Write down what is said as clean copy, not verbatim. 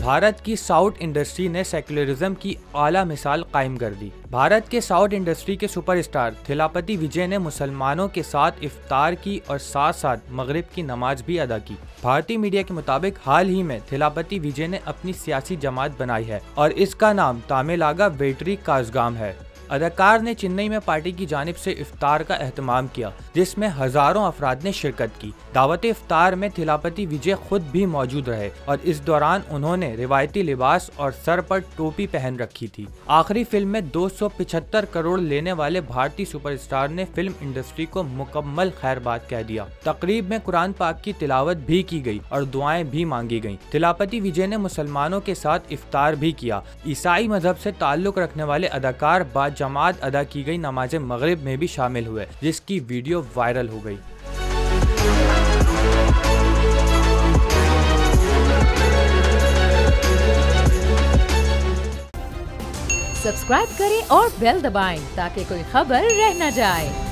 भारत की south industry ने secularism की आला मिसाल कायम कर दी। भारत के साउथ इंडस्ट्री के सुपरस्टार थिलापति विजय ने मुसलमानों के साथ इफ्तार की और साथ साथ मगरिब की नमाज भी अदा की। भारतीय मीडिया के मुताबिक हाल ही में थिलापति विजय ने अपनी सियासी जमात बनाई है और इसका नाम तामिलागा वेट्री काज़गाम है। अदाकार ने चेन्नई में पार्टी की जानिब से इफ्तार का एहतमाम किया, जिसमें हजारों अफराद ने शिरकत की। दावत इफ्तार में थिलापति विजय खुद भी मौजूद रहे और इस दौरान उन्होंने रिवायती लिबास और सर पर टोपी पहन रखी थी। आखिरी फिल्म में 275 करोड़ लेने वाले भारतीय सुपरस्टार ने फिल्म इंडस्ट्री को मुकम्मल खैरबाद कह दिया। तकरीब में कुरान पाक की तिलावत भी की गई और दुआएं भी मांगी गईं। थिलापति विजय ने मुसलमानों के साथ इफ्तार भी किया। ईसाई मजहब से ताल्लुक रखने वाले अदाकार बाद जमात अदा की गई नमाज मगरिब में भी शामिल हुए, जिसकी वीडियो वायरल हो गई। सब्सक्राइब करें और बेल दबाएं ताकि कोई खबर रह न जाए।